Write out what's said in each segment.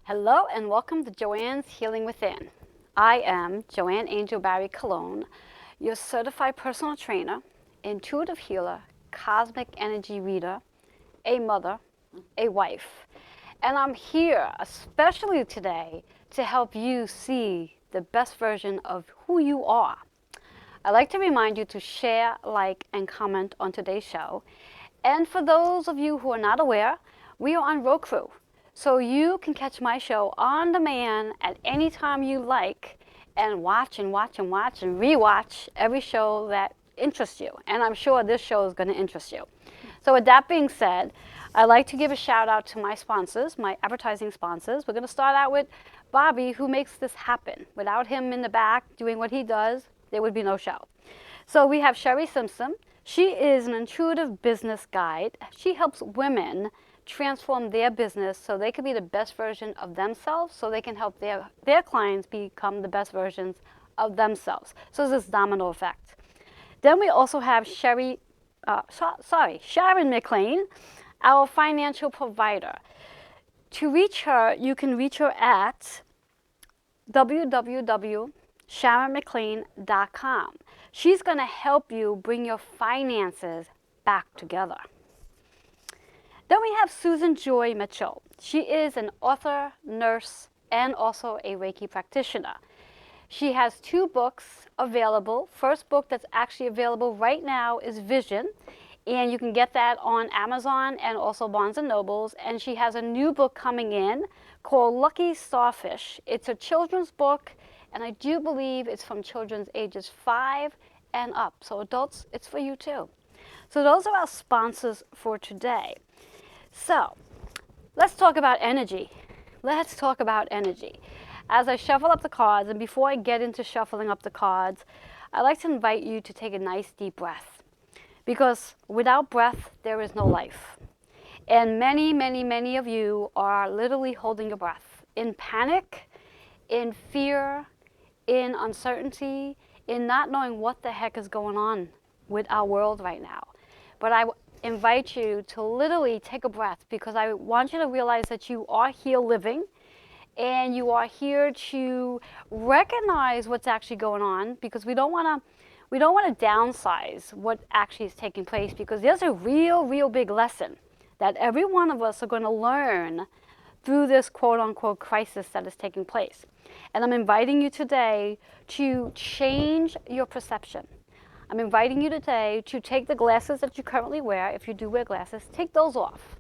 Hello and welcome to Joanne's Healing Within. I am Joanne Angel Barry Cologne, your certified personal trainer, intuitive healer, cosmic energy reader, a mother, a wife. And I'm here especially today to help you see the best version of who you are. I'd like to remind you to share, like, and comment on today's show. And for those of you who are not aware, we are on Roku. So you can catch my show on demand at any time you like and watch and watch and watch and rewatch every show that interests you. And I'm sure this show is going to interest you. So with that being said, I'd like to give a shout out to my sponsors, my advertising sponsors. We're going to start out with Bobby, who makes this happen. Without him in the back doing what he does, there would be no show. So we have Sherry Simpson. She is an intuitive business guide. She helps women transform their business so they can be the best version of themselves, so they can help their clients become the best versions of themselves. So there's this domino effect. Then we also have Sharon McLean, our financial provider. To reach her, you can reach her at www.sharonmclean.com. She's going to help you bring your finances back together. Then we have Susan Joy Mitchell. She is an author, nurse, and also a Reiki practitioner. She has 2 books available. First book that's actually available right now is Vision, and you can get that on Amazon and also Barnes & Nobles. And she has a new book coming in called Lucky Starfish. It's a children's book, and I do believe it's from children's ages 5 and up. So adults, it's for you too. So those are our sponsors for today. So let's talk about energy. Let's talk about energy. As I shuffle up the cards, and before I get into shuffling up the cards, I'd like to invite you to take a nice deep breath. Because without breath, there is no life. And many, many, many of you are literally holding your breath in panic, in fear, in uncertainty, in not knowing what the heck is going on with our world right now. But I invite you to literally take a breath, because I want you to realize that you are here living, and you are here to recognize what's actually going on, because we don't want to downsize what actually is taking place, because there's a real big lesson that every one of us are going to learn through this quote-unquote crisis that is taking place. And I'm inviting you today to change your perception. I'm inviting you today to take the glasses that you currently wear, if you do wear glasses, take those off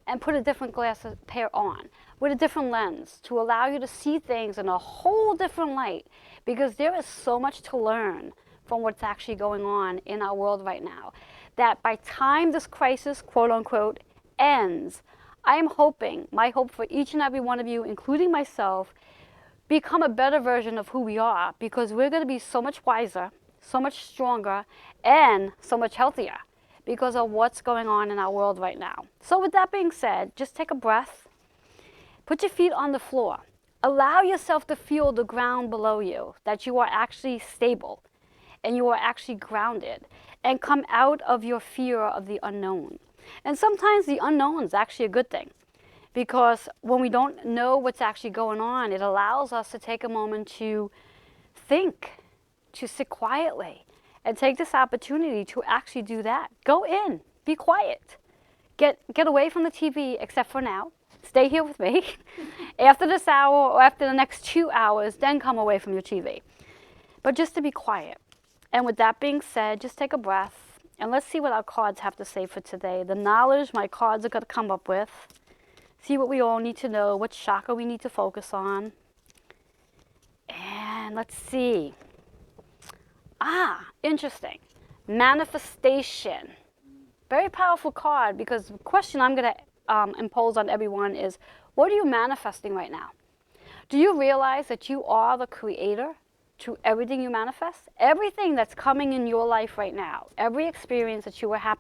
and put a different glasses pair on with a different lens to allow you to see things in a whole different light, because there is so much to learn from what's actually going on in our world right now, that by time this crisis, quote unquote, ends, I am hoping, my hope for each and every one of you, including myself, become a better version of who we are, because we're going to be so much wiser, so much stronger, and so much healthier because of what's going on in our world right now. So with that being said, just take a breath, put your feet on the floor, allow yourself to feel the ground below you, that you are actually stable and you are actually grounded, and come out of your fear of the unknown. And sometimes the unknown is actually a good thing, because when we don't know what's actually going on, it allows us to take a moment to think, to sit quietly, and take this opportunity to actually do that. Go in, be quiet, get away from the TV, except for now. Stay here with me. After this hour or after the next 2 hours, then come away from your TV. But just to be quiet. And with that being said, just take a breath, and let's see what our cards have to say for today. The knowledge my cards are going to come up with. See what we all need to know, what chakra we need to focus on. And let's see. Interesting. Manifestation. Very powerful card, because the question I'm going to impose on everyone is, what are you manifesting right now? Do you realize that you are the creator to everything you manifest? Everything that's coming in your life right now, every experience that you are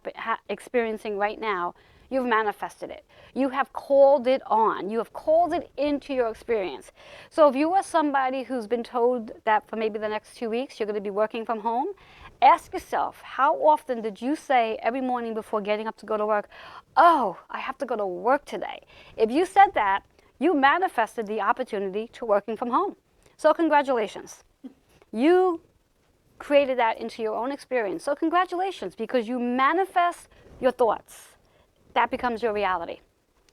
experiencing right now, you've manifested it. You have called it on. You have called it into your experience. So if you are somebody who's been told that for maybe the next 2 weeks you're going to be working from home, ask yourself, how often did you say every morning before getting up to go to work, oh, I have to go to work today? If you said that, you manifested the opportunity to working from home. So congratulations. You created that into your own experience. So congratulations, because you manifest your thoughts. That becomes your reality.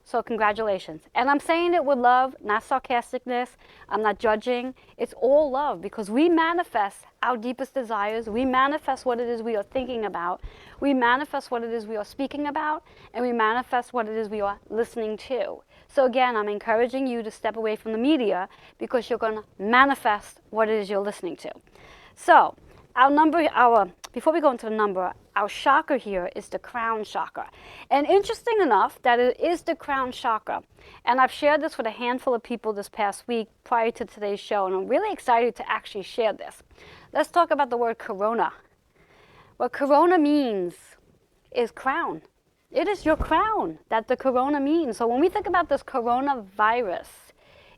So congratulations. And I'm saying it with love, not sarcasticness. I'm not judging. It's all love, because we manifest our deepest desires. We manifest what it is we are thinking about. We manifest what it is we are speaking about. And we manifest what it is we are listening to. So again, I'm encouraging you to step away from the media, because you're going to manifest what it is you're listening to. So before we go into the number, our chakra here is the crown chakra. And interesting enough that it is the crown chakra. And I've shared this with a handful of people this past week prior to today's show, and I'm really excited to actually share this. Let's talk about the word corona. What corona means is crown. It is your crown that the corona means. So when we think about this coronavirus,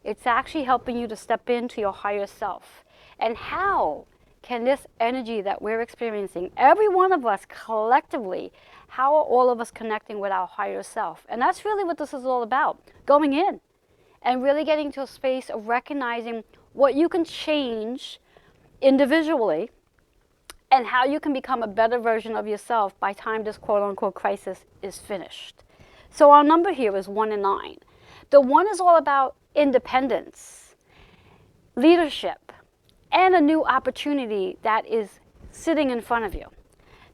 it's actually helping you to step into your higher self. And how can this energy that we're experiencing, every one of us collectively, how are all of us connecting with our higher self? And that's really what this is all about, going in and really getting to a space of recognizing what you can change individually and how you can become a better version of yourself by time this quote-unquote crisis is finished. So our number here is 1 and 9. The 1 is all about independence, leadership, and a new opportunity that is sitting in front of you.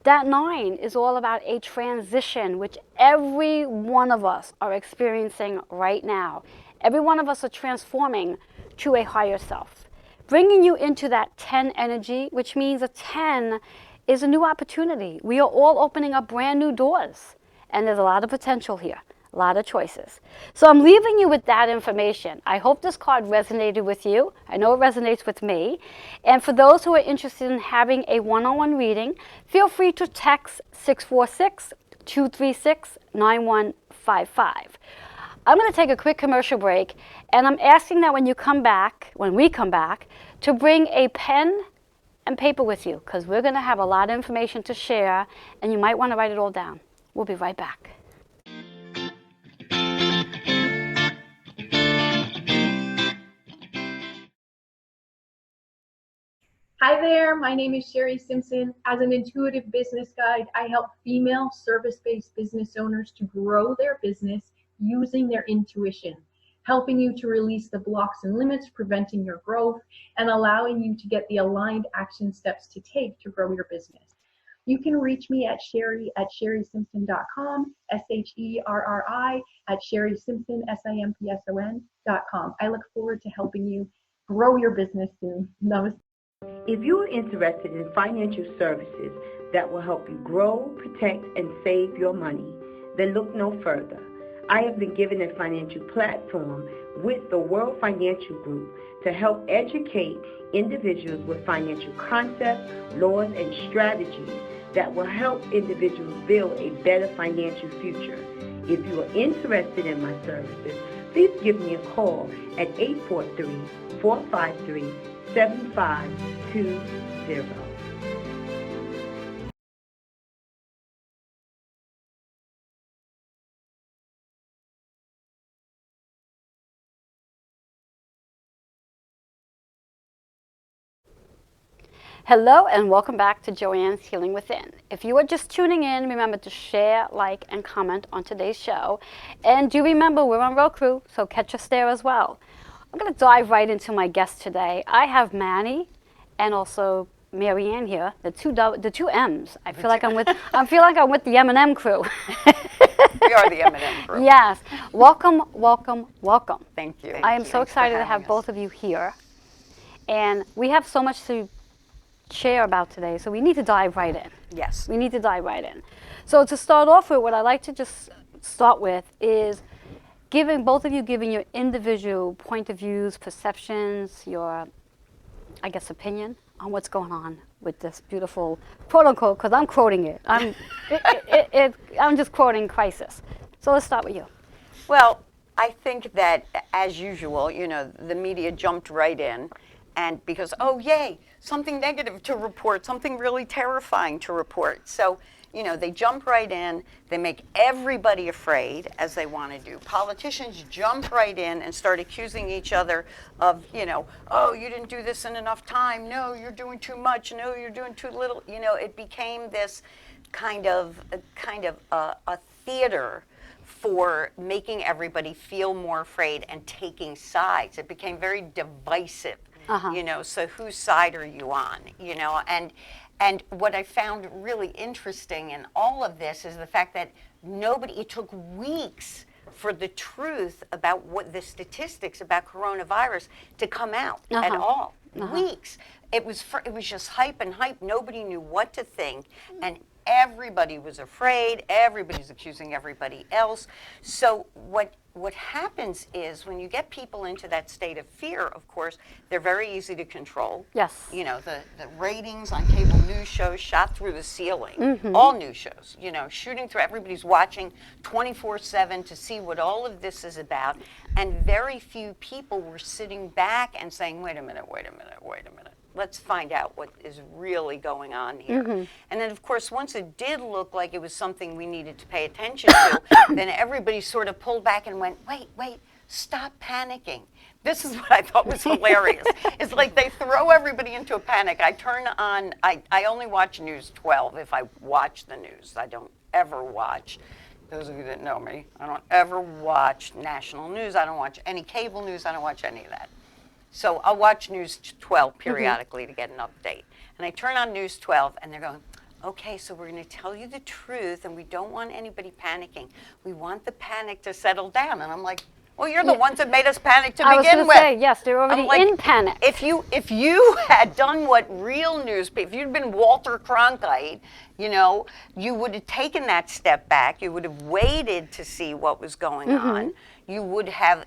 That 9 is all about a transition, which every one of us are experiencing right now. Every one of us are transforming to a higher self, bringing you into that 10 energy, which means a 10 is a new opportunity. We are all opening up brand new doors, and there's a lot of potential here. A lot of choices. So I'm leaving you with that information. I hope this card resonated with you. I know it resonates with me. And for those who are interested in having a one-on-one reading, feel free to text 646-236-9155. I'm going to take a quick commercial break, and I'm asking that when we come back, to bring a pen and paper with you, because we're going to have a lot of information to share, and you might want to write it all down. We'll be right back. Hi there, my name is Sherry Simpson. As an intuitive business guide, I help female service-based business owners to grow their business using their intuition, helping you to release the blocks and limits preventing your growth and allowing you to get the aligned action steps to take to grow your business. You can reach me at sherry@sherrysimpson.com, SHERRI @sherrysimpson.com. I look forward to helping you grow your business soon. Namaste. If you are interested in financial services that will help you grow, protect, and save your money, then look no further. I have been given a financial platform with the World Financial Group to help educate individuals with financial concepts, laws, and strategies that will help individuals build a better financial future. If you are interested in my services, please give me a call at 843-453-7520. Hello and welcome back to Joanne's Healing Within. If you are just tuning in, remember to share, like, and comment on today's show. And do remember, we're on Roku, so catch us there as well. I'm going to dive right into my guest today. I have Maddi and also Marianne here, the two M's. I feel like I'm with the M&M crew. We are the M&M crew. Yes. Welcome, welcome, welcome. Thank you. I am so excited to have both of you here. And we have so much to share about today, so we need to dive right in. Yes. We need to dive right in. So to start off with, what I'd like to just start with is both of you giving your individual point of views, perceptions, your, I guess, opinion on what's going on with this beautiful, quote unquote, because I'm quoting it. I'm just quoting crisis. So let's start with you. Well, I think that, as usual, the media jumped right in. And because, oh, yay, something negative to report, something really terrifying to report. So, You know, they jump right in. They make everybody afraid, as they want to do. Politicians jump right in and start accusing each other of, you know, oh, you didn't do this in enough time. No, you're doing too much. No, you're doing too little. You know, it became this kind of a theater for making everybody feel more afraid and taking sides. It became very divisive, you know, so whose side are you on, you know? And what I found really interesting in all of this is the fact that it took weeks for the truth about what the statistics about coronavirus to come out at all. Weeks. It was just hype and hype. Nobody knew what to think, and everybody was afraid. Everybody's accusing everybody else. So what happens is when you get people into that state of fear, of course, they're very easy to control. Yes. You know, the ratings on cable news shows shot through the ceiling. All news shows, you know, shooting through. Everybody's watching 24/7 to see what all of this is about. And very few people were sitting back and saying, wait a minute. Let's find out what is really going on here. And then, of course, once it did look like it was something we needed to pay attention to, then everybody sort of pulled back and went, wait, stop panicking. This is what I thought was hilarious. It's like they throw everybody into a panic. I turn on, I only watch News 12 if I watch the news. I don't ever watch, those of you that know me, I don't ever watch national news. I don't watch any cable news. I don't watch any of that. So I'll watch News 12 periodically to get an update. And I turn on News 12 and they're going, okay, so we're going to tell you the truth and we don't want anybody panicking. We want the panic to settle down. And I'm like, well, you're the ones that made us panic to begin with. I was going to say, yes, they're already in panic. If you had done what real news, if you'd been Walter Cronkite, you know, you would have taken that step back. You would have waited to see what was going on. You would have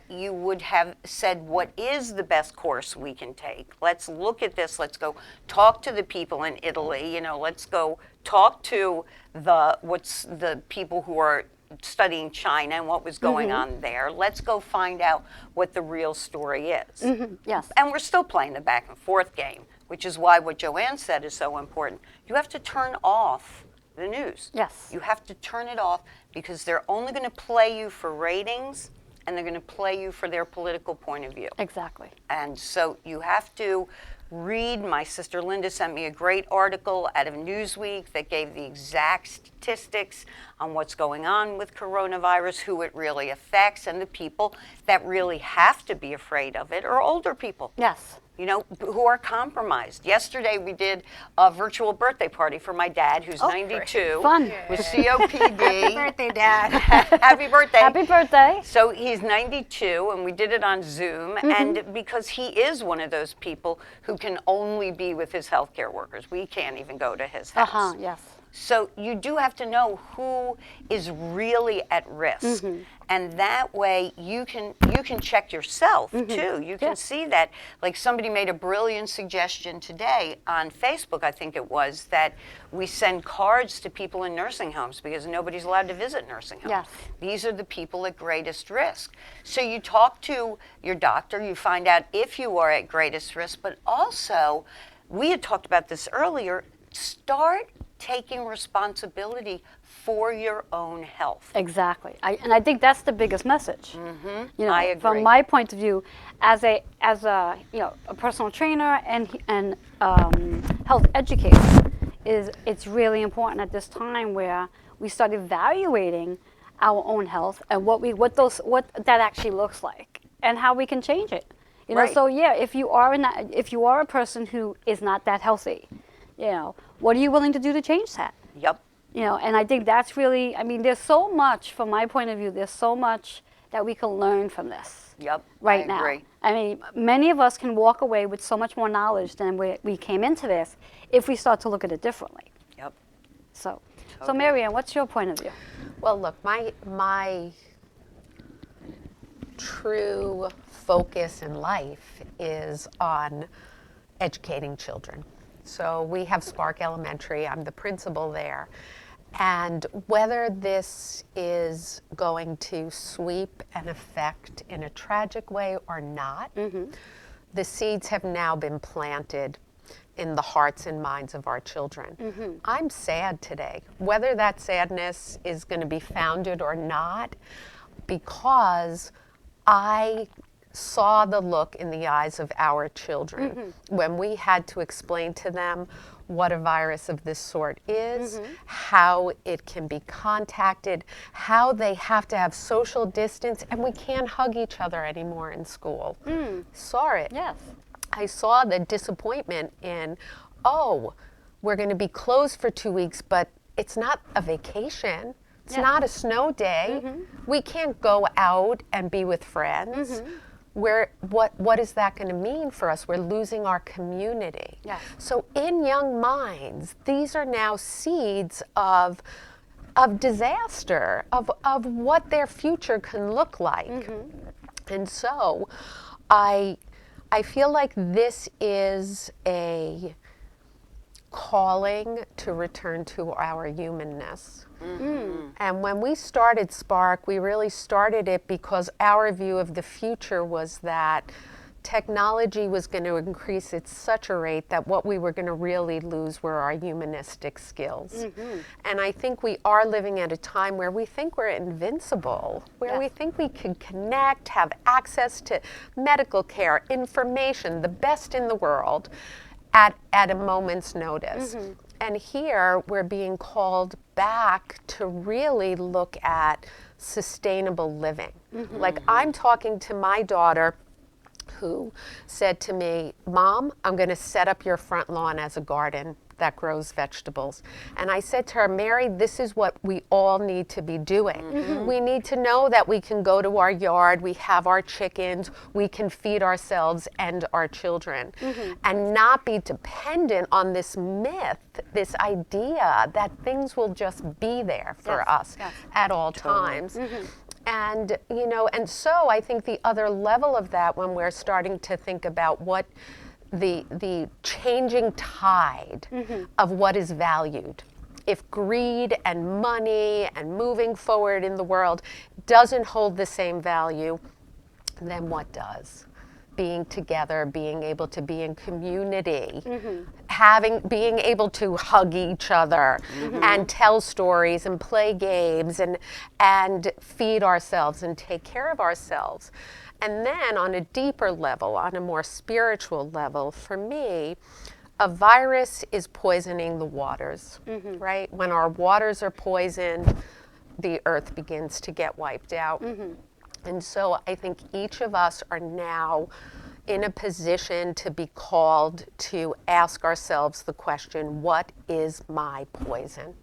said, what is the best course we can take? Let's look at this. Let's go talk to the people in Italy. You know, let's go talk to the people who are studying China and what was going on there. Let's go find out what the real story is. Yes. And we're still playing the back and forth game, which is why what Joanne said is so important. You have to turn off the news. Yes. You have to turn it off because they're only going to play you for ratings and they're going to play you for their political point of view. Exactly. And so you have to read. My sister Linda sent me a great article out of Newsweek that gave the exact statistics on what's going on with coronavirus, who it really affects, and the people that really have to be afraid of it are older people. Yes. You know, who are compromised. Yesterday we did a virtual birthday party for my dad, who's 92. Fun. With COPD. Happy birthday, Dad. Happy birthday. Happy birthday. So he's 92, and we did it on Zoom, and because he is one of those people who can only be with his healthcare workers. We can't even go to his house. Yes. So you do have to know who is really at risk. And that way you can check yourself too. You can see that, like somebody made a brilliant suggestion today on Facebook, I think it was, that we send cards to people in nursing homes because nobody's allowed to visit nursing homes. Yes. These are the people at greatest risk. So you talk to your doctor, you find out if you are at greatest risk, but also, we had talked about this earlier, start taking responsibility for your own health. Exactly. I think that's the biggest message. You know, I agree. From my point of view, as a you know, a personal trainer and health educator, it's really important at this time where we start evaluating our own health and what that actually looks like and how we can change it. You know, Right. so yeah, if you are a person who is not that healthy, you know, what are you willing to do to change that? Yep. You know, and I think that's really, I mean, there's so much, from my point of view, there's so much that we can learn from this Yep. right I now. agree. I mean, many of us can walk away with so much more knowledge than we came into this if we start to look at it differently. Yep. So Totally. Marianne, what's your point of view? Well, look, my true focus in life is on educating children. So we have Spark Elementary. I'm the principal there. And whether this is going to sweep and affect in a tragic way or not, the seeds have now been planted in the hearts and minds of our children. I'm sad today, whether that sadness is going to be founded or not, because I saw the look in the eyes of our children when we had to explain to them what a virus of this sort is, how it can be contacted, how they have to have social distance, and we can't hug each other anymore in school. Saw it. Yes. I saw the disappointment in, oh, we're going to be closed for 2 weeks, but it's not a vacation. It's not a snow day. We can't go out and be with friends. What is that going to mean for us? We're losing our community. Yes. So in young minds, these are now seeds of disaster, of what their future can look like. And so I feel like this is a calling to return to our humanness. And when we started Spark, we really started it because our view of the future was that technology was going to increase at such a rate that what we were going to really lose were our humanistic skills. And I think we are living at a time where we think we're invincible, where we think we can connect, have access to medical care, information, the best in the world at a moment's notice. And here we're being called back to really look at sustainable living. Like, I'm talking to my daughter who said to me, Mom, I'm going to set up your front lawn as a garden that grows vegetables. And I said to her, Mary, this is what we all need to be doing. We need to know that we can go to our yard, we have our chickens, we can feed ourselves and our children, and not be dependent on this myth, this idea that things will just be there for us at all times. And, you know, and so I think the other level of that, when we're starting to think about what the changing tide of what is valued, if greed and money and moving forward in the world doesn't hold the same value, then what does? Being together, being able to be in community, being able to hug each other and tell stories and play games and feed ourselves and take care of ourselves. And then on a deeper level, on a more spiritual level, for me, a virus is poisoning the waters, right? When our waters are poisoned, the earth begins to get wiped out. And so I think each of us are now in a position to be called to ask ourselves the question, what is my poison?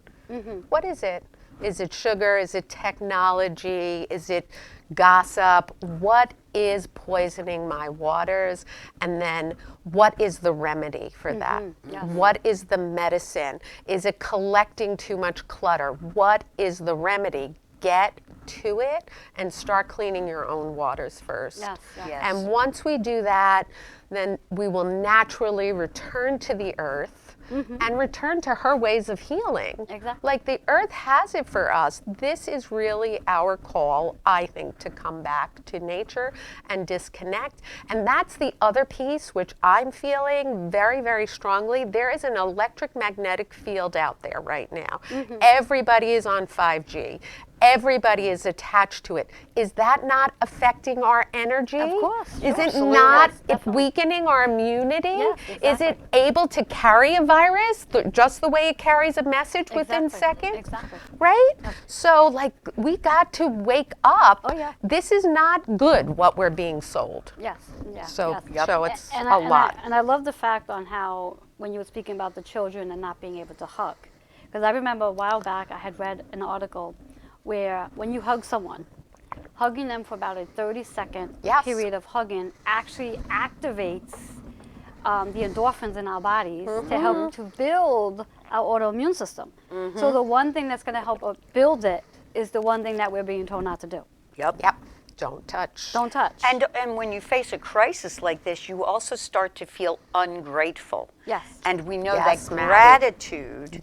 What is it? Is it sugar? Is it technology? Is it gossip? What is poisoning my waters? And then what is the remedy for that? What is the medicine? Is it collecting too much clutter? What is the remedy? Get to it and start cleaning your own waters first. And once we do that, then we will naturally return to the earth and return to her ways of healing. Like, the earth has it for us. This is really our call, I think, to come back to nature and disconnect. And that's the other piece which I'm feeling very, very strongly. There is an electromagnetic field out there right now. Everybody is on 5G. Everybody is attached to it. Is that not affecting our energy? Of course. Is it not weakening our immunity? Is it able to carry a virus just the way it carries a message within seconds? Right? So, like, we got to wake up. This is not good, what we're being sold. So it's a lot. And I love the fact on how, when you were speaking about the children and not being able to hug. Because I remember a while back I had read an article where when you hug someone, hugging them for about a 30-second period of hugging actually activates the endorphins in our bodies to help to build our autoimmune system. So the one thing that's going to help build it is the one thing that we're being told not to do. Don't touch. Don't touch. And when you face a crisis like this, you also start to feel ungrateful. And we know that gratitude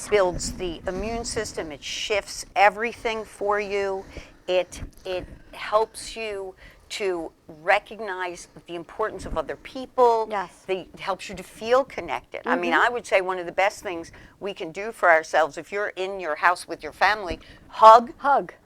builds the immune system. It shifts everything for you. It helps you to recognize the importance of other people. Yes. It helps you to feel connected. I mean, I would say one of the best things we can do for ourselves, if you're in your house with your family, hug.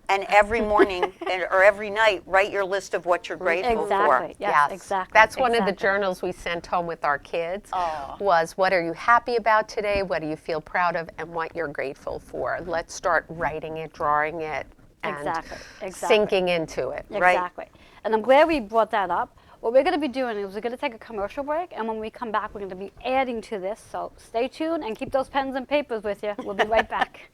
And every morning or every night, write your list of what you're grateful for. Exactly. Yes, exactly. That's one of the journals we sent home with our kids. Was what are you happy about today? What do you feel proud of? And what you're grateful for. Let's start writing it, drawing it, and Exactly. sinking into it. Exactly. And I'm glad we brought that up. What we're going to be doing is we're going to take a commercial break, and when we come back, we're going to be adding to this. So stay tuned and keep those pens and papers with you. We'll be right back.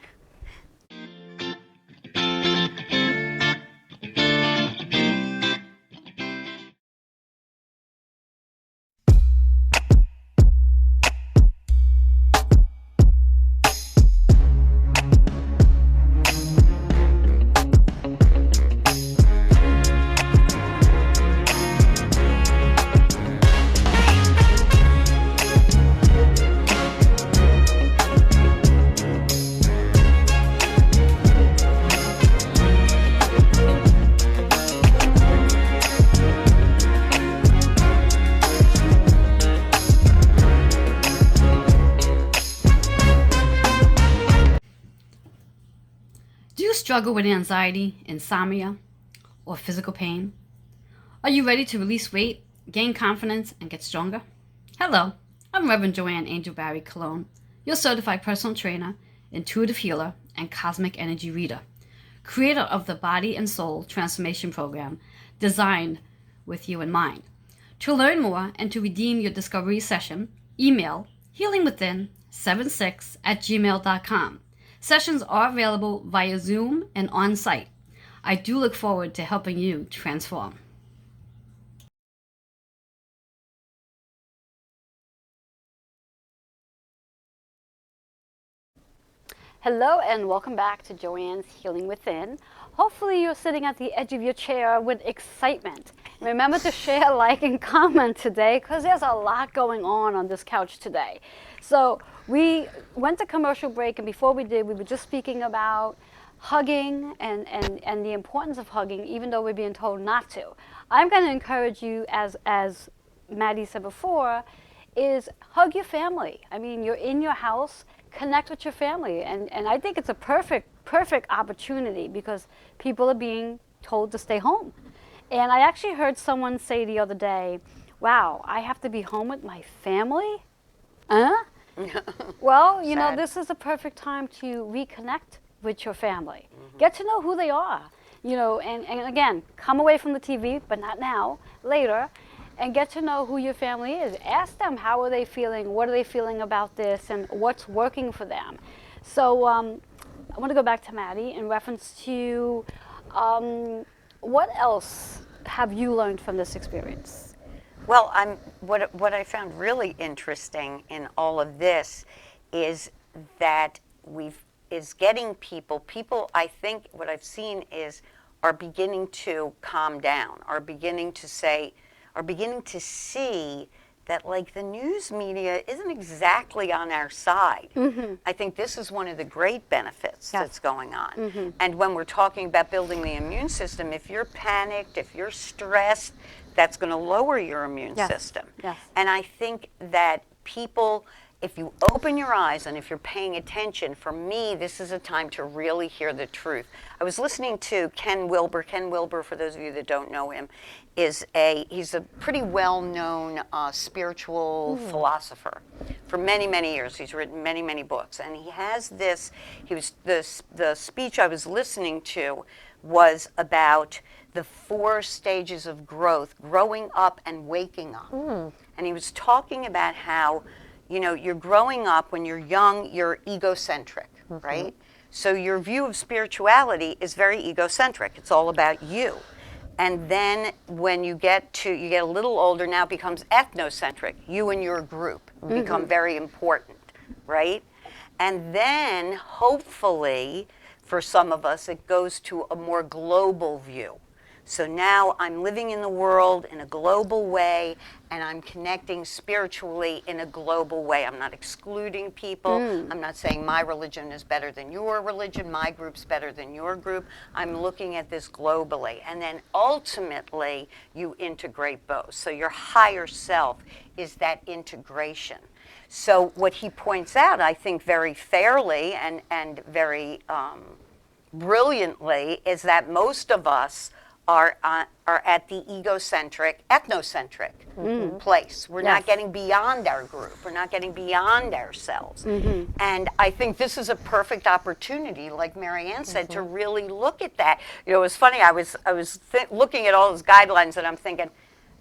Do you struggle with anxiety, insomnia, or physical pain? Are you ready to release weight, gain confidence, and get stronger? Hello, I'm Reverend Joanne Angel Barry Cologne, your certified personal trainer, intuitive healer, and cosmic energy reader, creator of the Body and Soul Transformation Program designed with you in mind. To learn more and to redeem your discovery session, email healingwithin76@gmail.com. Sessions are available via Zoom and on-site. I do look forward to helping you transform. Hello and welcome back to Joanne's Healing Within. Hopefully you're sitting at the edge of your chair with excitement. Remember to share, like, and comment today because there's a lot going on this couch today. So we went to commercial break, and before we did, we were just speaking about hugging and the importance of hugging even though we're being told not to. I'm going to encourage you, as Maddi said before, is hug your family. I mean, you're in your house, connect with your family. And I think it's a perfect opportunity because people are being told to stay home. And I actually heard someone say the other day, wow, I have to be home with my family? Huh? Well, you know, this is a perfect time to reconnect with your family. Get to know who they are. You know, and again, come away from the TV, but not now, later, and get to know who your family is. Ask them, how are they feeling? What are they feeling about this? And what's working for them? So I want to go back to Maddi in reference to what else have you learned from this experience? Well, what I found really interesting in all of this is that getting people, I think what I've seen is are beginning to calm down, are beginning to see that, like, the news media isn't exactly on our side. I think this is one of the great benefits that's going on. And when we're talking about building the immune system, if you're panicked, if you're stressed, that's going to lower your immune system. And I think that people, if you open your eyes and if you're paying attention, for me, this is a time to really hear the truth. I was listening to Ken Wilber. Ken Wilber, for those of you that don't know him, he's a pretty well-known spiritual philosopher. For many, many years, he's written many, many books. And he has this, the speech I was listening to was about the 4 stages of growth, growing up and waking up. And he was talking about how, you know, you're growing up, when you're young, you're egocentric, right? So your view of spirituality is very egocentric. It's all about you. And then when you get a little older, now it becomes ethnocentric. You and your group become very important, right? And then hopefully, for some of us, it goes to a more global view. So now I'm living in the world in a global way, and I'm connecting spiritually in a global way. I'm not excluding people. I'm not saying my religion is better than your religion, my group's better than your group. I'm looking at this globally. And then ultimately, you integrate both. So your higher self is that integration. So what he points out, I think very fairly and very brilliantly, is that most of us are at the egocentric, ethnocentric place. We're not getting beyond our group. We're not getting beyond ourselves. And I think this is a perfect opportunity, like Marianne said, to really look at that. You know, it was funny. I was looking at all those guidelines, and I'm thinking,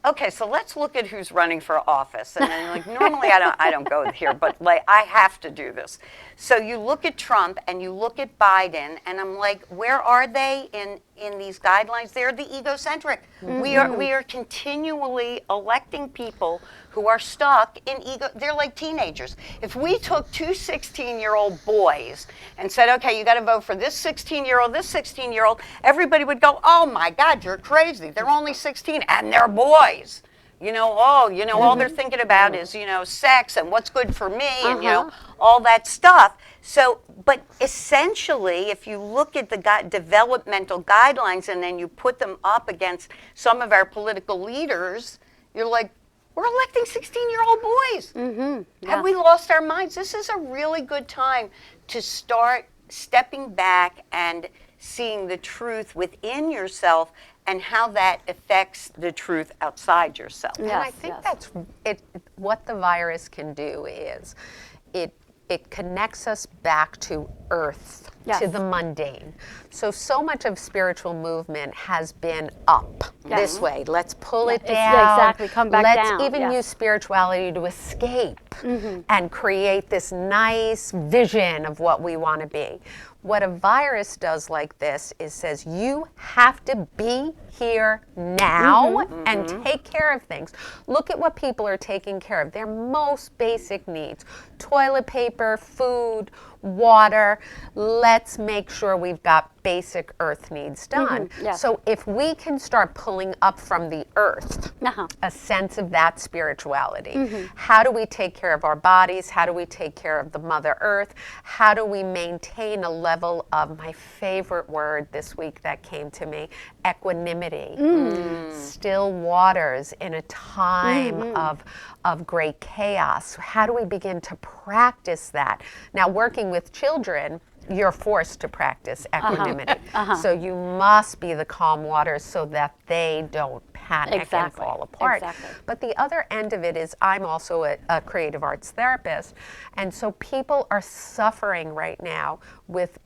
okay, so let's look at who's running for office. And then, like, normally I don't go here, but like I have to do this. So you look at Trump and you look at Biden, and I'm like, where are they in these guidelines? They're the egocentric. We are continually electing people who are stuck in ego. They're like teenagers. If we took two 16-year-old boys and said, okay, you got to vote for this 16-year-old, this 16-year-old, everybody would go, oh my God, you're crazy. They're only 16 and they're boys. You know, all they're thinking about is, sex and what's good for me and, all that stuff. So, but essentially, if you look at the developmental guidelines and then you put them up against some of our political leaders, you're like, we're electing 16-year-old boys. Have we lost our minds? This is a really good time to start stepping back and seeing the truth within yourself and how that affects the truth outside yourself. And I think that's it. What the virus can do is it connects us back to earth, to the mundane. So much of spiritual movement has been up this way. Let's pull it down. Yeah, exactly. Come back down. Let's even use spirituality to escape and create this nice vision of what we want to be. What a virus does like this is says you have to be here now and take care of things. Look at what people are taking care of. Their most basic needs: toilet paper, food, water. Let's make sure we've got basic earth needs done. So if we can start pulling up from the earth a sense of that spirituality, how do we take care of our bodies? How do we take care of the Mother Earth? How do we maintain a level of, my favorite word this week that came to me, equanimity, still waters in a time of great chaos? How do we begin to practice that? Now, working with children, you're forced to practice equanimity. So you must be the calm waters so that they don't panic and fall apart. But the other end of it is I'm also a creative arts therapist, and so people are suffering right now with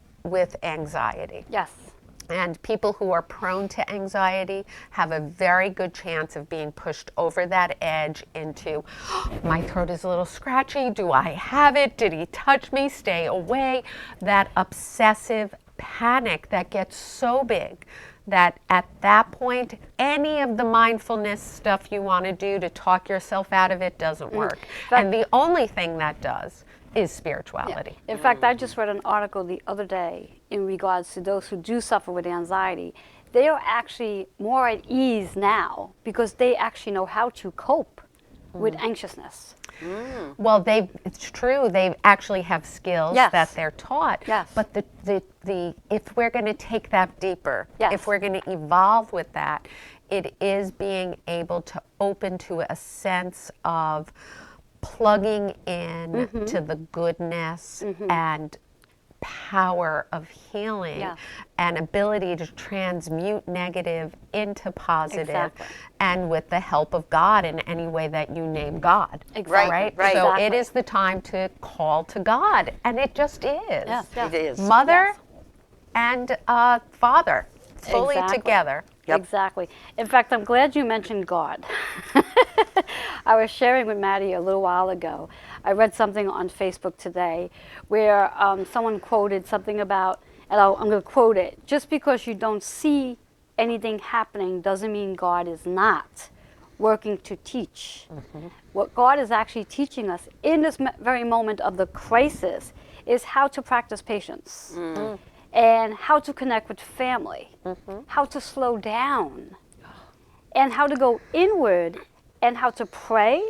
anxiety. And people who are prone to anxiety have a very good chance of being pushed over that edge into, my throat is a little scratchy, do I have it, did he touch me, stay away. That obsessive panic that gets so big that at that point, any of the mindfulness stuff you want to do to talk yourself out of it doesn't work. And the only thing that does is spirituality. In fact, I just read an article the other day in regards to those who do suffer with anxiety. They are actually more at ease now because they actually know how to cope with anxiousness. Well, it's true. They actually have skills that they're taught. But if we're going to take that deeper, if we're going to evolve with that, it is being able to open to a sense of plugging in to the goodness and power of healing and ability to transmute negative into positive, and with the help of God in any way that you name God. Right? So it is the time to call to God, and it just is. It is. Mother and Father, fully together. Exactly. In fact, I'm glad you mentioned God. I was sharing with Maddi a little while ago. I read something on Facebook today where someone quoted something about, and I'm going to quote it, just because you don't see anything happening doesn't mean God is not working to teach. What God is actually teaching us in this very moment of the crisis is how to practice patience. and how to connect with family, how to slow down, and how to go inward, and how to pray,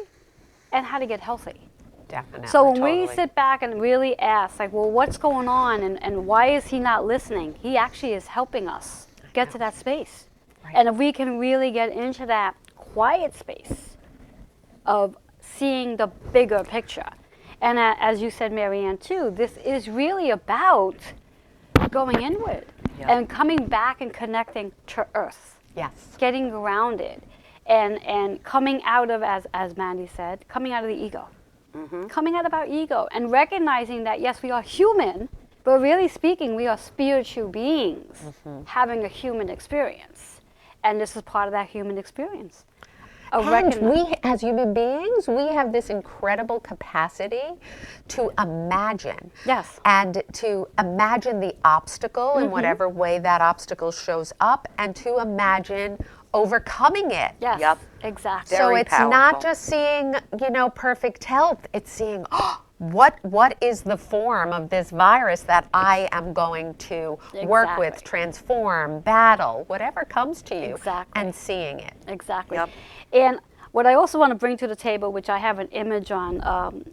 and how to get healthy. Definitely. So when we Totally. sit back and really ask, like, well, what's going on, and why is he not listening? He actually is helping us get to that space. Right. And if we can really get into that quiet space of seeing the bigger picture. And as you said, Marianne, too, this is really about going inward and coming back and connecting to earth, Yes. getting grounded, and coming out of, as Maddi said, coming out of the ego. Coming out of our ego and recognizing that, yes, we are human, but really speaking, we are spiritual beings having a human experience. And this is part of that human experience. And we, as human beings, we have this incredible capacity to imagine. Yes. And to imagine the obstacle in whatever way that obstacle shows up, and to imagine overcoming it. Yes, Yep. exactly. So Very it's not powerful. just seeing, perfect health. It's seeing, what is the form of this virus that I am going to work with, Exactly. transform, battle, whatever comes to you, Exactly. and seeing it. Exactly. Yep. And what I also want to bring to the table, which I have an image on,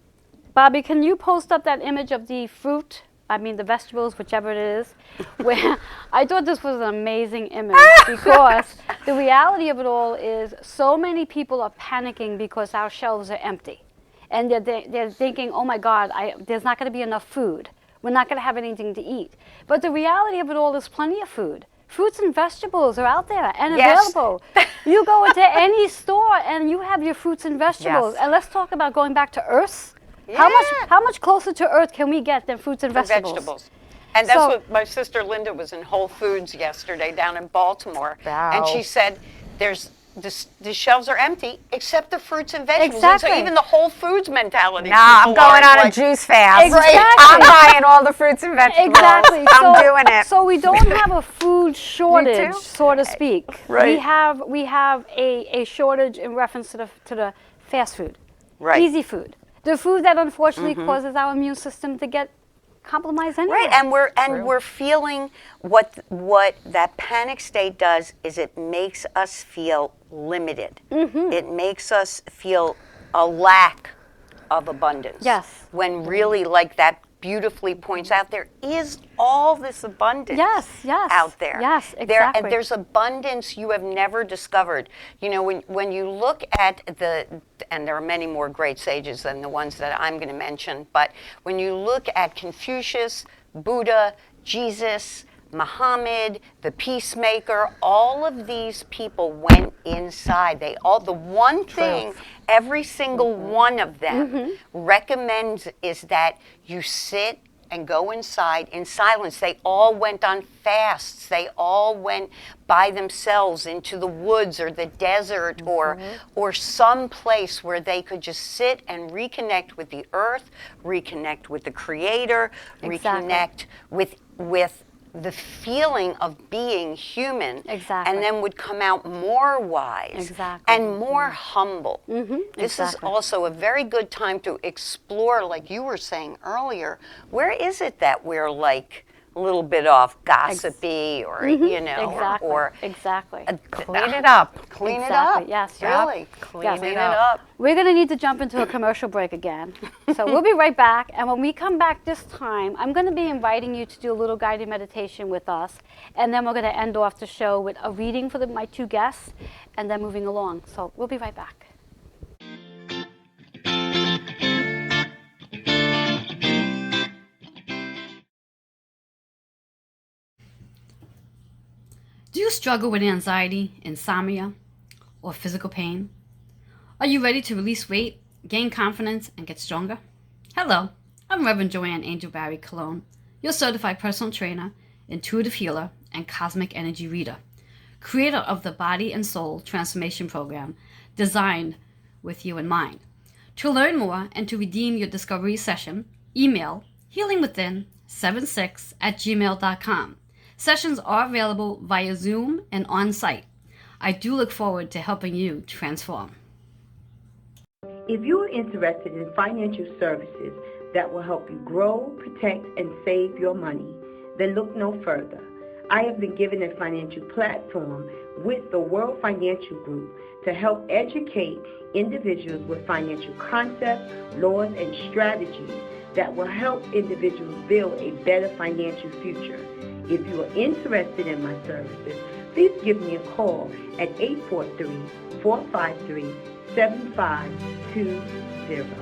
Bobby, can you post up that image of the fruit? I mean, the vegetables, whichever it is. Where I thought this was an amazing image because the reality of it all is so many people are panicking because our shelves are empty. And they're thinking, oh my God, there's not going to be enough food. We're not going to have anything to eat. But the reality of it all is plenty of food. Fruits and vegetables are out there and Yes. available. You go into any store and you have your fruits and vegetables. Yes. And let's talk about going back to earth. Yeah. How much closer to earth can we get than fruits and For vegetables? vegetables. And that's So- what my sister Linda was in Whole Foods yesterday down in Baltimore. Wow. And she said, the shelves are empty except the fruits and vegetables. And Exactly. so even the Whole Foods mentality. Nah, I'm people going are on a like, juice fast. Exactly. I'm buying all the fruits and vegetables. Exactly. I'm doing it. So we don't have a food shortage, so to speak. Right. We have a shortage in reference to the fast food, Right. easy food, the food that unfortunately causes our immune system to get compromised anyway. Right, and we're feeling what that panic state does is it makes us feel limited. It makes us feel a lack of abundance. Yes. When really, like that beautifully points out, there is all this abundance Yes, yes, out there. yes, exactly. There's abundance you have never discovered. You know, when you look at and there are many more great sages than the ones that I'm going to mention, but when you look at Confucius, Buddha, Jesus, Muhammad, the peacemaker, all of these people went inside. The one thing every single one of them recommends is that you sit and go inside in silence. They all went on fasts. They all went by themselves into the woods or the desert or some place where they could just sit and reconnect with the earth, reconnect with the Creator, Exactly. reconnect with the feeling of being human, Exactly. and then would come out more wise Exactly. and more humble. This is Exactly. also a very good time to explore, like you were saying earlier, where is it that we're like a little bit off gossipy or, you know, Exactly. or exactly. Clean it up. clean Exactly. it up. Yes. Really. Clean Clean it it up. up. We're going to need to jump into a commercial break again. So we'll be right back. And when we come back this time, I'm going to be inviting you to do a little guided meditation with us. And then we're going to end off the show with a reading for my two guests and then moving along. So we'll be right back. Do you struggle with anxiety, insomnia, or physical pain? Are you ready to release weight, gain confidence, and get stronger? Hello, I'm Reverend Joanne Angel Barry Cologne, your certified personal trainer, intuitive healer, and cosmic energy reader, creator of the Body and Soul Transformation Program designed with you in mind. To learn more and to redeem your discovery session, email healingwithin76@gmail.com. Sessions are available via Zoom and on-site. I do look forward to helping you transform. If you are interested in financial services that will help you grow, protect, and save your money, then look no further. I have been given a financial platform with the World Financial Group to help educate individuals with financial concepts, laws, and strategies that will help individuals build a better financial future. If you are interested in my services, please give me a call at 843-453-7520.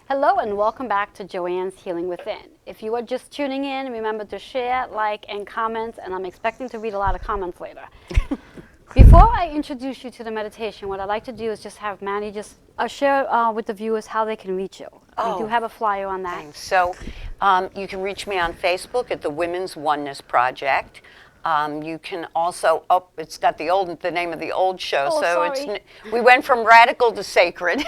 Hello and welcome back to Joanne's Healing Within. If you are just tuning in, remember to share, like, and comment, and I'm expecting to read a lot of comments later. Before I introduce you to the meditation, what I'd like to do is just have Maddi just share with the viewers how they can reach you. We do have a flyer on that. Thanks. So you can reach me on Facebook at the Women's Oneness Project. You can also, it's got the name of the old show, we went from radical to sacred.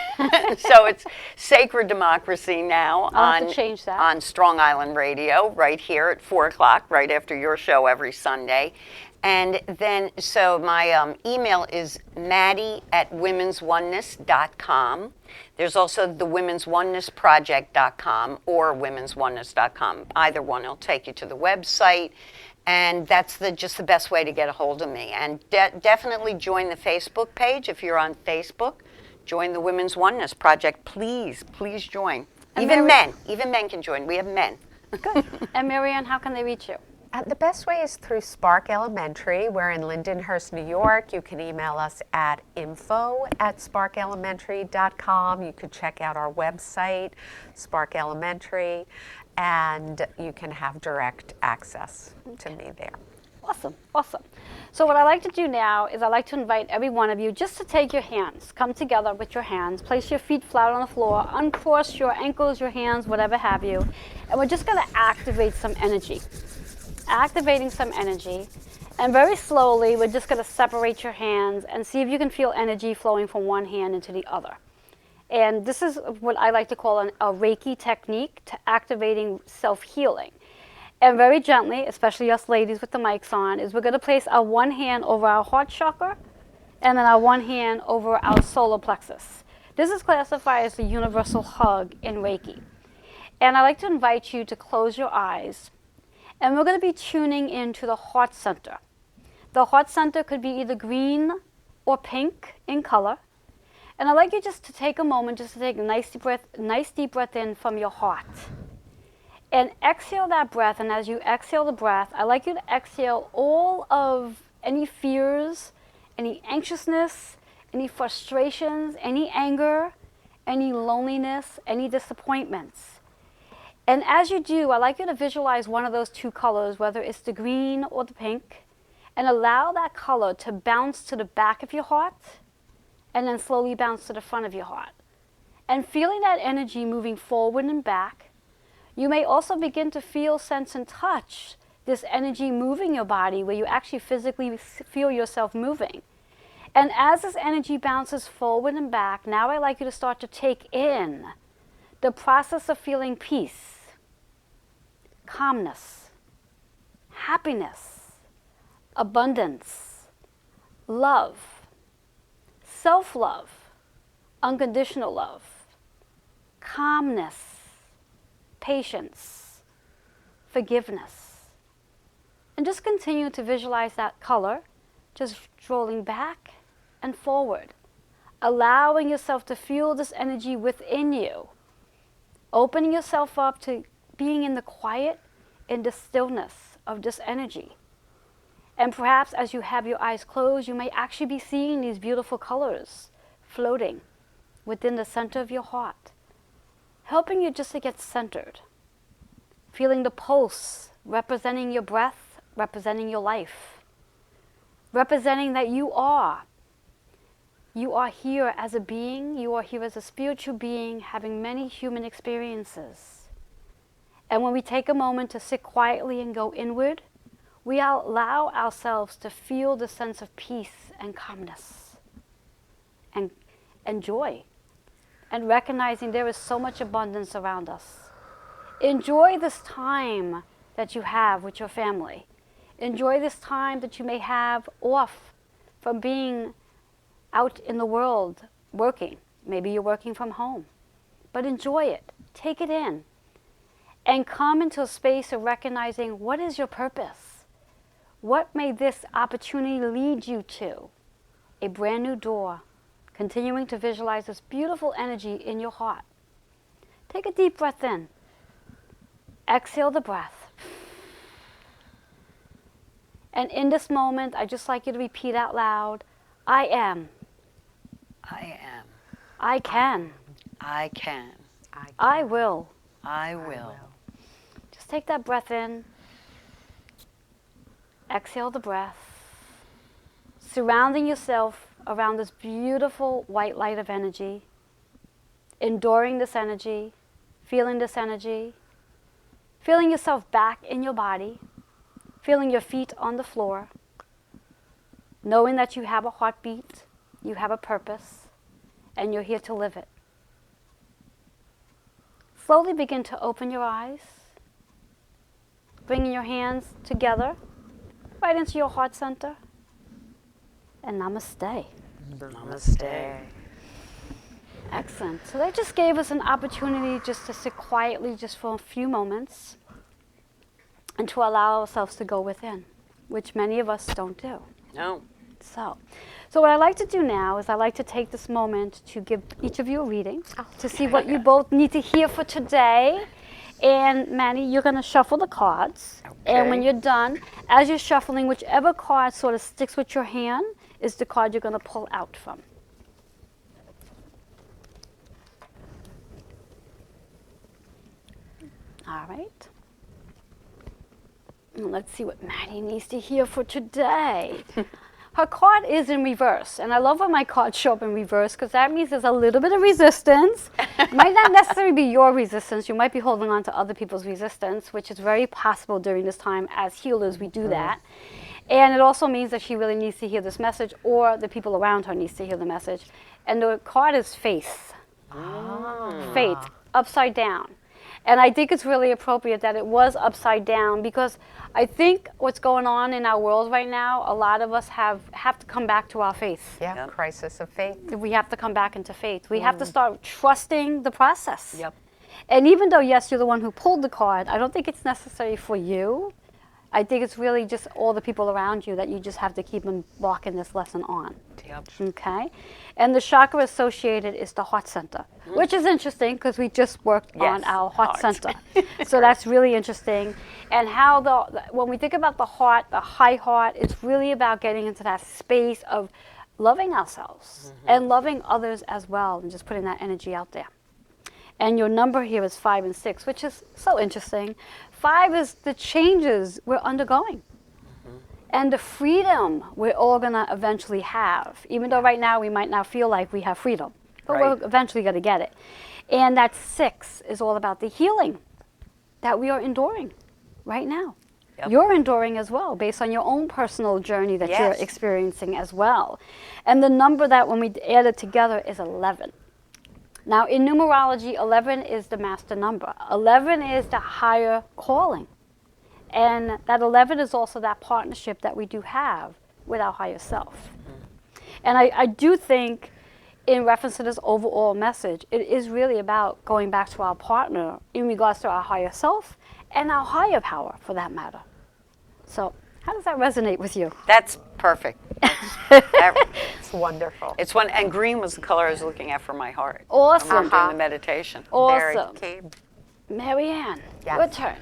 So it's Sacred Democracy now I'll have to change that. on Strong Island Radio, right here at 4 o'clock, right after your show every Sunday. And then, so my email is Maddi@womensoneness.com. There's also the womensonenessproject.com or womensoneness.com. Either one will take you to the website. And that's just the best way to get a hold of me. And definitely join the Facebook page if you're on Facebook. Join the Women's Oneness Project. Please join. And even men can join. We have men. Good. And Marianne, how can they reach you? The best way is through Spark Elementary. We're in Lindenhurst, New York. You can email us at info@sparkelementary.com. You could check out our website, Spark Elementary, and you can have direct access to me there. Awesome. So what I like to do now is I like to invite every one of you just to take your hands, come together with your hands, place your feet flat on the floor, uncross your ankles, your hands, whatever have you, and we're just going to activate some energy. Activating some energy, and very slowly we're just going to separate your hands and see if you can feel energy flowing from one hand into the other. And this is what I like to call a Reiki technique to activating self-healing. And very gently, especially us ladies with the mics on, is we're going to place our one hand over our heart chakra and then our one hand over our solar plexus. This is classified as the universal hug in Reiki. And I like to invite you to close your eyes. And we're going to be tuning into the heart center. The heart center could be either green or pink in color. And I'd like you just to take a moment, just to take a nice deep breath in from your heart. And exhale that breath, and as you exhale the breath, I'd like you to exhale all of any fears, any anxiousness, any frustrations, any anger, any loneliness, any disappointments. And as you do, I'd like you to visualize one of those two colors, whether it's the green or the pink, and allow that color to bounce to the back of your heart and then slowly bounce to the front of your heart. And feeling that energy moving forward and back, you may also begin to feel, sense, and touch this energy moving your body where you actually physically feel yourself moving. And as this energy bounces forward and back, now I'd like you to start to take in the process of feeling peace, calmness, happiness, abundance, love, self-love, unconditional love, calmness, patience, forgiveness. And just continue to visualize that color, just rolling back and forward, allowing yourself to feel this energy within you, opening yourself up to being in the quiet, in the stillness of this energy. And perhaps as you have your eyes closed, you may actually be seeing these beautiful colors floating within the center of your heart, helping you just to get centered. Feeling the pulse representing your breath, representing your life, representing that you are. You are here as a being, you are here as a spiritual being having many human experiences. And when we take a moment to sit quietly and go inward, we allow ourselves to feel the sense of peace and calmness and joy, and recognizing there is so much abundance around us. Enjoy this time that you have with your family. Enjoy this time that you may have off from being out in the world working. Maybe you're working from home. But enjoy it. Take it in. And come into a space of recognizing, what is your purpose? What may this opportunity lead you to? A brand new door. Continuing to visualize this beautiful energy in your heart. Take a deep breath in. Exhale the breath. And in this moment, I'd just like you to repeat out loud, I am. I am. I can. I can. I will. I will. Just take that breath in. Exhale the breath. Surrounding yourself around this beautiful white light of energy. Enduring this energy. Feeling this energy. Feeling yourself back in your body. Feeling your feet on the floor. Knowing that you have a heartbeat. You have a purpose. And you're here to live it. Slowly begin to open your eyes. Bringing your hands together. Right into your heart center. And namaste. Namaste. Excellent. So that just gave us an opportunity just to sit quietly just for a few moments and to allow ourselves to go within, which many of us don't do. No. So what I like to do now is I like to take this moment to give each of you a reading to see what you both need to hear for today. And Maddi, you're going to shuffle the cards. And when you're done, as you're shuffling, whichever card sort of sticks with your hand is the card you're going to pull out from. All right. And let's see what Maddi needs to hear for today. Her card is in reverse, and I love when my cards show up in reverse because that means there's a little bit of resistance. It might not necessarily be your resistance. You might be holding on to other people's resistance, which is very possible during this time. As healers, we do that. And it also means that she really needs to hear this message, or the people around her needs to hear the message. And the card is faith. Faith, upside down. And I think it's really appropriate that it was upside down because I think what's going on in our world right now, a lot of us have to come back to our faith. Yeah, yep. Crisis of faith. We have to come back into faith. We have to start trusting the process. Yep. And even though, yes, you're the one who pulled the card, I don't think it's necessary for you. I think it's really just all the people around you that you just have to keep embarking this lesson on. Yep. Okay? And the chakra associated is the heart center, which is interesting because we just worked on our heart center. So that's really interesting. And how when we think about the heart, the high heart, it's really about getting into that space of loving ourselves and loving others as well, and just putting that energy out there. And your number here is 5 and 6, which is so interesting. 5 is the changes we're undergoing. And the freedom we're all going to eventually have, even though right now we might not feel like we have freedom, but we're eventually going to get it. And that 6 is all about the healing that we are enduring right now. Yep. You're enduring as well, based on your own personal journey that you're experiencing as well. And the number that when we add it together is 11. Now in numerology, 11 is the master number. 11 is the higher calling. And that 11 is also that partnership that we do have with our higher self. And I do think, in reference to this overall message, it is really about going back to our partner in regards to our higher self and our higher power, for that matter. So how does that resonate with you? That's perfect. It's wonderful. It's one, and green was the color I was looking at for my heart. Awesome. During the meditation. Awesome. Very Marianne, Yes. your turn.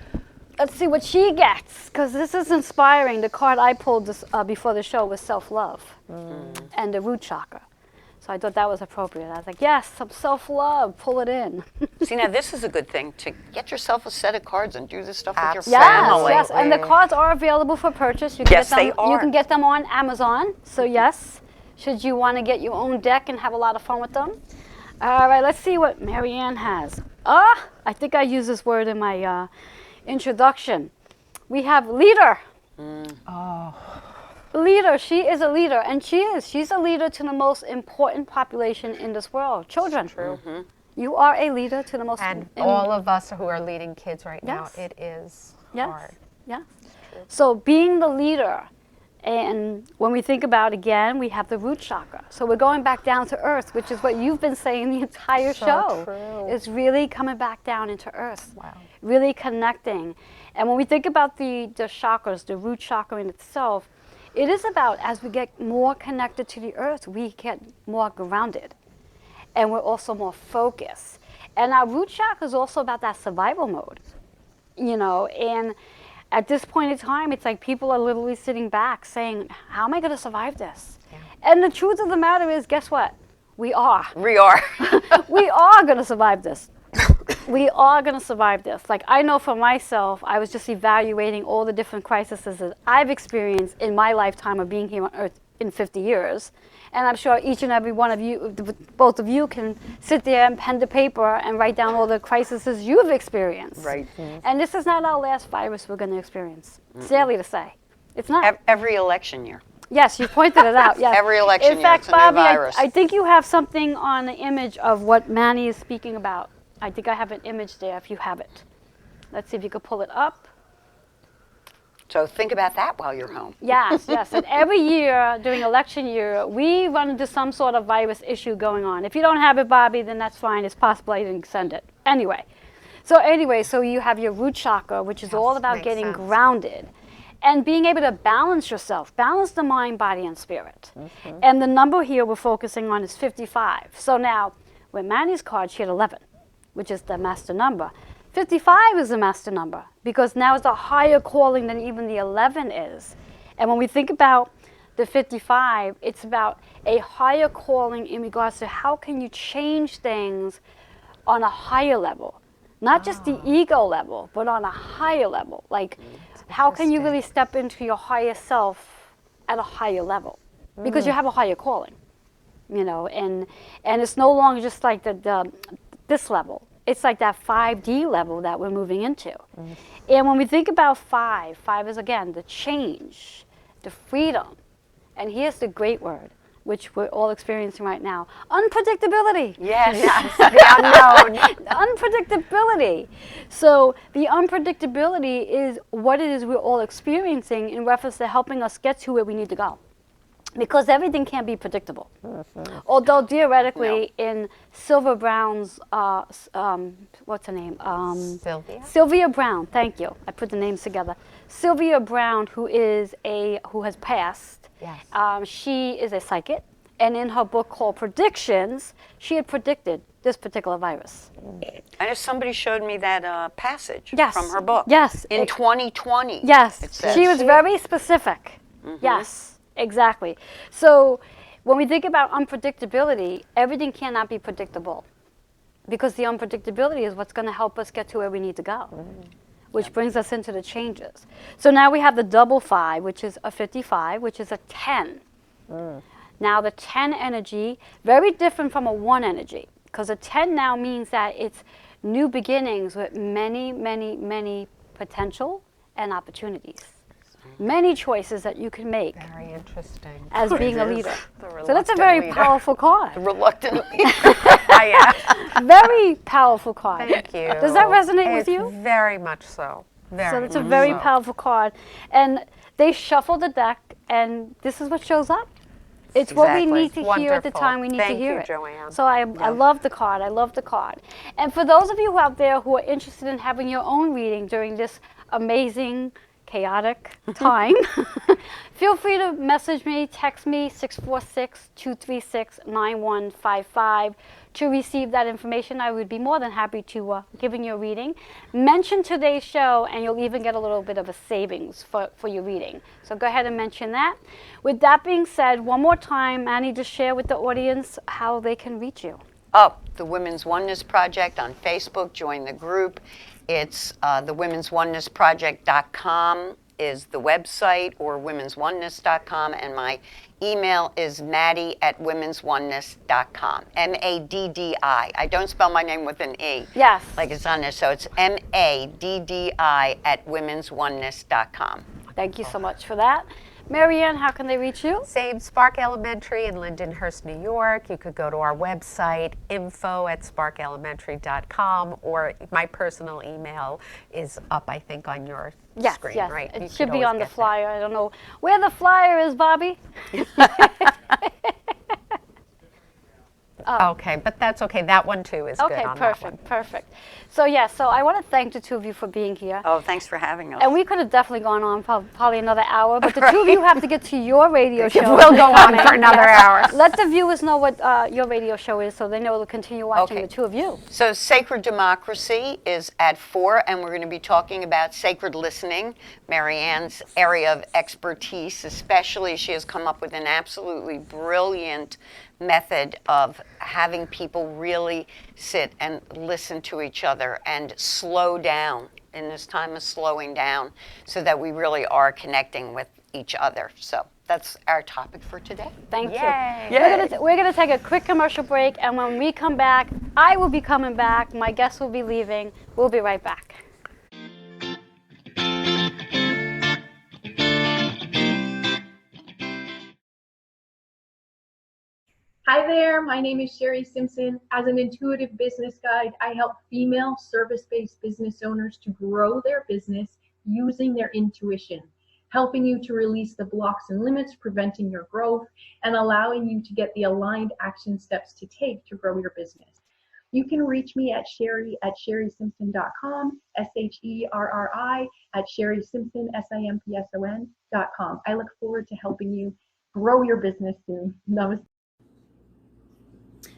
Let's see what she gets, because this is inspiring. The card I pulled this, before the show was self-love and the root chakra. So I thought that was appropriate. I was like, yes, some self-love, pull it in. See, now this is a good thing to get yourself a set of cards and do this stuff with your Yes, family. yes, and the cards are available for purchase. You can Yes, get them, they are. You can get them on Amazon. So yes, should you want to get your own deck and have a lot of fun with them. All right, let's see what Marianne has. I think I used this word in my introduction. We have leader. Leader, she is a leader, and she's a leader to the most important population in this world, children. True. You are a leader to the most And all of us who are leading kids right now, Yes. it is Yes. hard. Yeah. So being the leader, and when we think about, again, we have the root chakra. So we're going back down to earth, which is what you've been saying the entire So show. true. Is really coming back down into earth. Wow. Really connecting. And when we think about the chakras, the root chakra in itself, it is about, as we get more connected to the earth, we get more grounded. And we're also more focused. And our root chakra is also about that survival mode, and at this point in time, it's like people are literally sitting back saying, how am I going to survive this? Yeah. And the truth of the matter is, guess what? We are. We are. We are going to survive this. We are going to survive this. Like, I know for myself, I was just evaluating all the different crises that I've experienced in my lifetime of being here on Earth in 50 years. And I'm sure each and every one of you, both of you, can sit there and pen to paper and write down all the crises you've experienced. Right. And this is not our last virus we're going to experience. Sadly to say. It's not. Every election year. Yes, you pointed it out. Yes. Every election in year, fact, it's a new Bobby, virus. I think you have something on the image of what Manny is speaking about. I think I have an image there if you have it. Let's see if you could pull it up. So think about that while you're home. Yes, yes. And every year during election year, we run into some sort of virus issue going on. If you don't have it, Bobby, then that's fine. It's possible I didn't send it. Anyway, so you have your root chakra, which is all about makes getting sense. grounded and being able to balance yourself, balance the mind, body, and spirit. And the number here we're focusing on is 55. So now, with Manny's card, she had 11, which is the master number. 55 is the master number because now it's a higher calling than even the 11 is. And when we think about the 55, it's about a higher calling in regards to how can you change things on a higher level. Not just the ego level, but on a higher level. Like, how can you really step into your higher self at a higher level? Because you have a higher calling, and it's no longer just like this level. It's like that 5D level that we're moving into. And when we think about 5 is, again, the change, the freedom. And here's the great word, which we're all experiencing right now, unpredictability. Yes. The unknown. Unpredictability. So the unpredictability is what it is we're all experiencing in reference to helping us get to where we need to go. Because everything can't be predictable. Although theoretically, in Sylvia Brown's, what's her name? Sylvia? Sylvia Brown, thank you. I put the names together. Sylvia Brown, who has passed, Yes. she is a psychic. And in her book called Predictions, she had predicted this particular virus. And if somebody showed me that passage Yes. from her book. Yes. In 2020. Yes, it says. she was very specific. Yes, exactly. So when we think about unpredictability, everything cannot be predictable because the unpredictability is what's going to help us get to where we need to go, which brings us into the changes. So now we have the double 5, which is a 55, which is a 10. Now the 10 energy, very different from a 1 energy, because a 10 now means that it's new beginnings with many, many, many potential and opportunities. Many choices that you can make Very interesting. as being a leader. The So that's a reluctant very leader. powerful card. Reluctant leader. Very powerful card. Thank you. Does that resonate with It's you? Very much so. Very So it's a much very so. powerful card. And they shuffle the deck, and this is what shows up. It's what we Exactly. need to hear at the Wonderful. time we need Thank to hear you, it. Joanne. So I love the card. I love the card. And for those of you out there who are interested in having your own reading during this amazing chaotic time, feel free to message me, text me 646-236-9155 to receive that information. I would be more than happy to give you a reading. Mention today's show and you'll even get a little bit of a savings for your reading. So go ahead and mention that. With that being said, one more time, Annie, just share with the audience how they can reach you. Oh, the Women's Oneness Project on Facebook. Join the group. It's the womensonenessproject.com is the website, or womensoneness.com, and my email is Maddi@womensoneness.com. Maddi. I don't spell my name with an E. Yes. Like it's on there, so it's Maddi@womensoneness.com. Thank you so much for that. Marianne, how can they reach you? Same, Spark Elementary in Lindenhurst, New York. You could go to our website, info@sparkelementary.com, or my personal email is up, I think, on your screen, yes. right? It should be on the flyer. I don't know where the flyer is, Bobby. Okay, but that's okay. That one too is good Okay, on that one. perfect. So so I want to thank the two of you for being here. Oh, thanks for having us. And we could have definitely gone on probably another hour, but the two of you have to get to your radio show. We'll go on for another hour. Let the viewers know what your radio show is so they know to continue watching the two of you. So Sacred Democracy is at 4, and we're going to be talking about sacred listening, Marianne's area of expertise. Especially, she has come up with an absolutely brilliant method of having people really sit and listen to each other and slow down in this time of slowing down, so that we really are connecting with each other. So that's our topic for today. Thank Yay. you. We're going to take a quick commercial break, and when we come back, I will be coming back. My guests will be leaving. We'll be right back. Hi there, my name is Sherry Simpson. As an intuitive business guide, I help female service-based business owners to grow their business using their intuition, helping you to release the blocks and limits preventing your growth, and allowing you to get the aligned action steps to take to grow your business. You can reach me at sherry@sherrysimpson.com, SHERRI @sherrysimpson.com. I look forward to helping you grow your business soon. Namaste.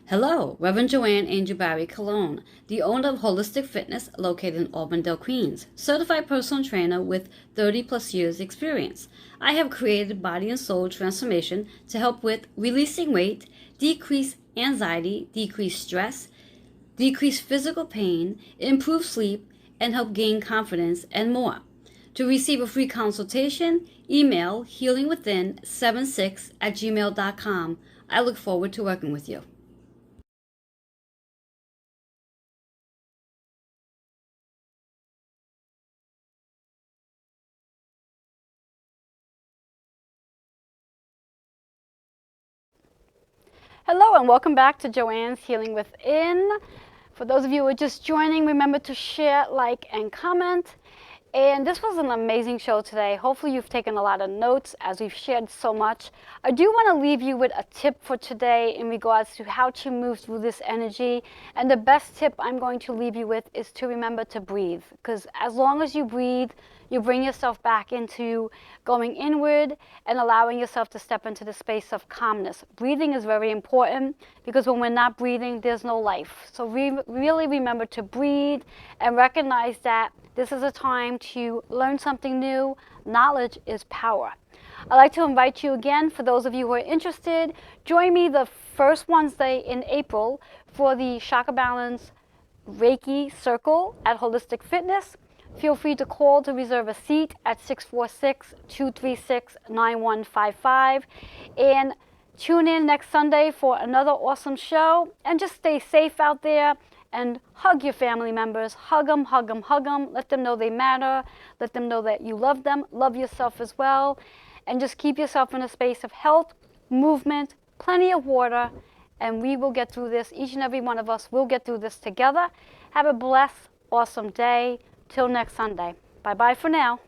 Hello, Reverend Joanne Angel Barry Cologne, the owner of Holistic Fitness located in Auburndale, Queens, certified personal trainer with 30 plus years experience. I have created body and soul transformation to help with releasing weight, decrease anxiety, decrease stress, decrease physical pain, improve sleep, and help gain confidence and more. To receive a free consultation, email healingwithin76@gmail.com. I look forward to working with you. Hello and welcome back to Joanne's Healing Within. For those of you who are just joining, remember to share, like, and comment. And this was an amazing show today. Hopefully you've taken a lot of notes as we've shared so much. I do want to leave you with a tip for today in regards to how to move through this energy. And the best tip I'm going to leave you with is to remember to breathe. Because as long as you breathe, you bring yourself back into going inward and allowing yourself to step into the space of calmness. Breathing is very important because when we're not breathing, there's no life. So really remember to breathe and recognize that this is a time to learn something new. Knowledge is power. I'd like to invite you again, for those of you who are interested, join me the first Wednesday in April for the Chakra Balance Reiki Circle at Holistic Fitness. Feel free to call to reserve a seat at 646-236-9155. And tune in next Sunday for another awesome show. And just stay safe out there and hug your family members. Hug them, hug them, hug them. Let them know they matter. Let them know that you love them. Love yourself as well. And just keep yourself in a space of health, movement, plenty of water. And we will get through this. Each and every one of us will get through this together. Have a blessed, awesome day. Till next Sunday. Bye-bye for now.